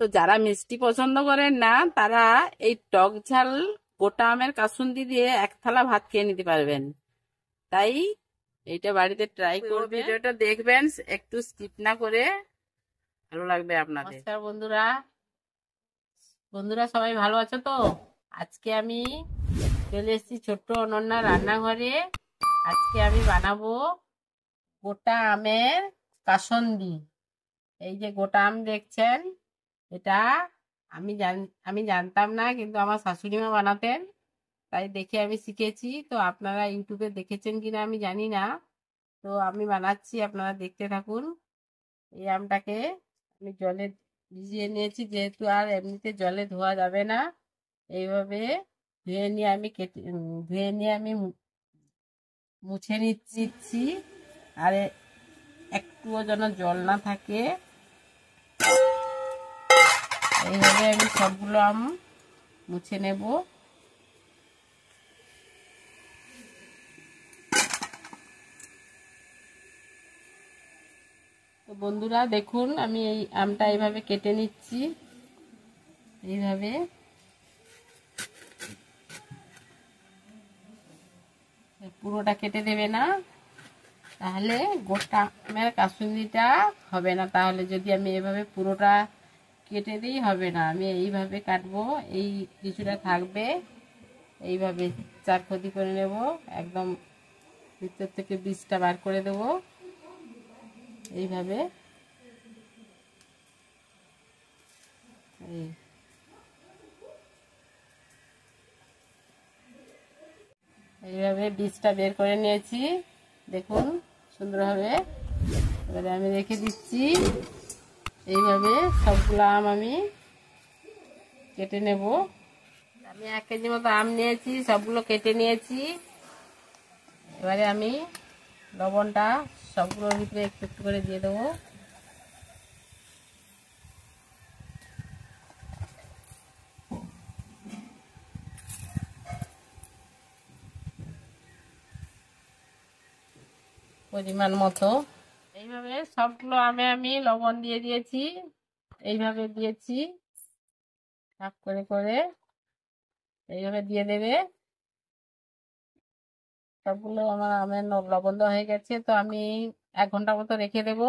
তো যারা মিষ্টি পছন্দ করেন না তারা এই টক ঝাল গোটা আমের কাসুন্দি দিয়ে এক থালা ভাত খেয়ে নিতে পারবেন। তাই এইটা বাড়িতে ট্রাই করবেন, ভিডিওটা দেখবেন একটু স্কিপ না করে, ভালো লাগবে আপনাদের। নমস্কার বন্ধুরা, সবাই ভালো আছো তো? আজকে আমি চলে এসেছি ছোট্ট অনন্যা রান্নাঘরে। আজকে আমি বানাবো গোটা আমের কাসুন্দি। এই যে গোটা আম দেখছেন, এটা আমি জানতাম না, কিন্তু আমার শাশুড়ি মা বানাতেন, তাই দেখে আমি শিখেছি। তো আপনারা ইউটিউবে দেখেছেন কিনা আমি জানি না, তো আমি বানাচ্ছি, আপনারা দেখতে থাকুন। এই আমটাকে আমি জলে ভিজিয়ে নিয়েছি, যেহেতু আর এমনিতে জলে ধোয়া যাবে না, এইভাবে ধুয়ে নিয়ে আমি মুছে নিচ্ছি। আর একটুও যেন জল না থাকে, এইভাবে আমি সবগুলো আম মুছে নেব। তো বন্ধুরা দেখুন, আমি এই আমটা এইভাবে কেটে নিচ্ছি। এইভাবে পুরোটা কেটে দেবে না, তাহলে গোটা আমের কাসুন্দিটা হবে না। তাহলে যদি আমি এভাবে পুরোটা কেটে দিই হবে না, আমি এইভাবে কাটবো, এই কিছুটা থাকবে, এইভাবে চারখতি করে নেব, একদম ভিতর থেকে বীজটা বার করে দেব। এইভাবে এইভাবে বীজটা বের করে নিয়েছি, দেখুন সুন্দরভাবে। এবারে আমি রেখে দিচ্ছি। এইভাবে সবগুলো আম আমি কেটে নেব। আমি 1 কেজি মতো আম নিয়েছি, সবগুলো কেটে নিয়েছি। এবারে আমি লবণটা সবগুলোর ভিতরে একটু একটু করে দিয়ে দেবো। পরিমাণ মতো এইভাবে সবগুলো আমে আমি লবণ দিয়ে দিয়েছি, এইভাবে দিয়েছি, ভাগ করে করে এইভাবে দিয়ে দেবে। সবগুলো আমার আমের লবণ দেওয়া হয়ে গেছে, তো আমি 1 ঘন্টা মতো রেখে দেব,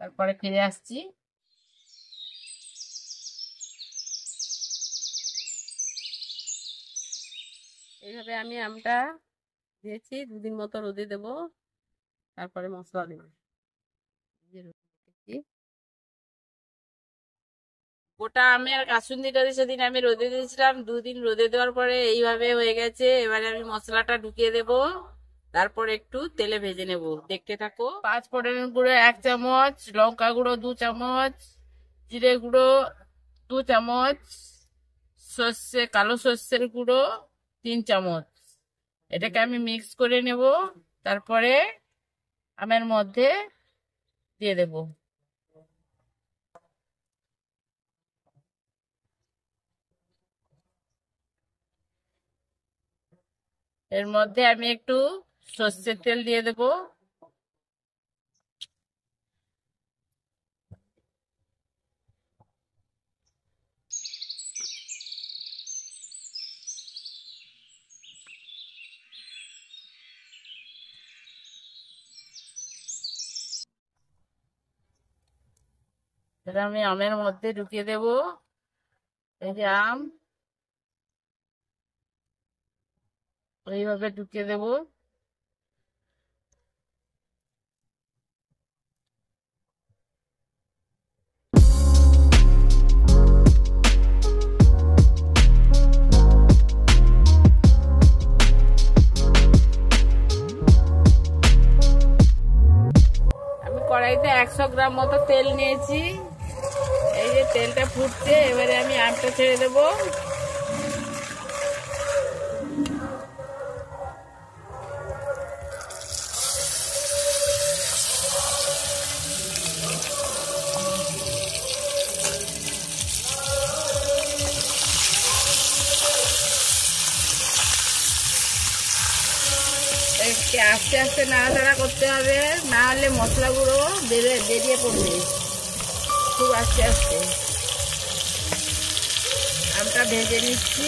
তারপরে ফিরে আসছি। এইভাবে আমি আমটা দিয়েছি, 2 দিন মতো রোদে দেব, তারপরে মশলা দেব। গোটা আমের কাসুন্দিটা সেদিন আমি রোদে দিয়েছিলাম, 2 দিন রোদে দেওয়ার পরে এইভাবে হয়ে গেছে। এবারে আমি মশলাটা ঢুকিয়ে দেব, তারপর একটু তেলে ভেজে নেব, দেখতে থাকো। 5 ফোড়নের গুঁড়ো 1 চামচ, লঙ্কা গুঁড়ো 2 চামচ, জিরে গুঁড়ো 2 চামচ, কালো সর্ষের গুঁড়ো 3 চামচ। এটাকে আমি মিক্স করে নেব, তারপরে আমের মধ্যে দিয়ে দেব। এর মধ্যে আমি একটু সর্ষের তেল দিয়ে দেব। এটা আমি আমের মধ্যে ঢুকিয়ে দেব। এই যে আম, এইভাবে ঢুকিয়ে দেব। আমি কড়াইতে 100 গ্রাম মতো তেল নিয়েছি। এই যে তেলটা ফুটছে, এবারে আমি আমটা ছেড়ে দেবো। আস্তে আস্তে নাড়াচাড়া করতে হবে, না হলে মশলা গুঁড়ো বেরিয়ে পড়বে, খুব আস্তে আস্তে। ভেজে নিচ্ছি,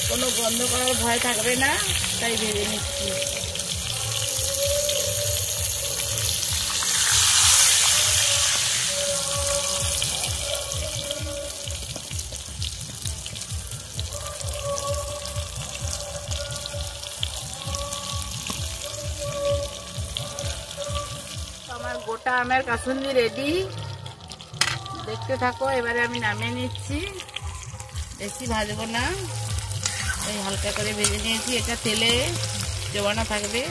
কোনো গন্ধ করার ভয় থাকবে না, তাই ভেজে নিচ্ছি। আমার গোটা আমের কাসুন্দি রেডি, দেখতে থাকো। এবারে আমি নামিয়ে নিচ্ছি, বেশি ভাজবো না, এই হালকা করে ভেজে নিয়েছি, এটা তেলে জমানো থাকবে।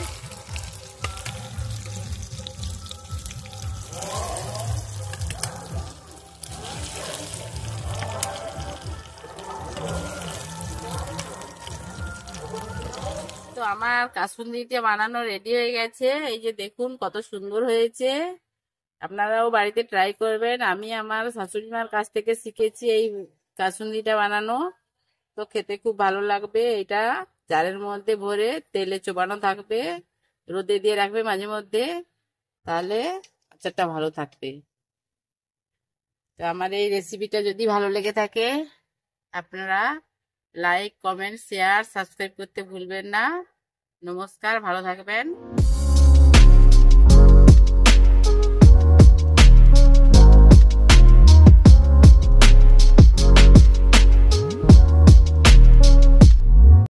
তো আমার কাসুন্দিটা বানানো রেডি হয়ে গেছে, এই যে দেখুন কত সুন্দর হয়েছে। আপনারাও বাড়িতে ট্রাই করবেন। আমি আমার শাশুড়ি মার কাছ থেকে শিখেছি এই কাসুন্দিটা বানানো, তো খেতে খুব ভালো লাগবে। এটা জারের মধ্যে ভরে তেলে চোবানো থাকবে, রোদে দিয়ে রাখবে মাঝে মধ্যে, তাহলে আচারটা ভালো থাকবে। তো আমার এই রেসিপিটা যদি ভালো লেগে থাকে, আপনারা লাইক, কমেন্ট, শেয়ার, সাবস্ক্রাইব করতে ভুলবেন না। নমস্কার, ভালো থাকবেন।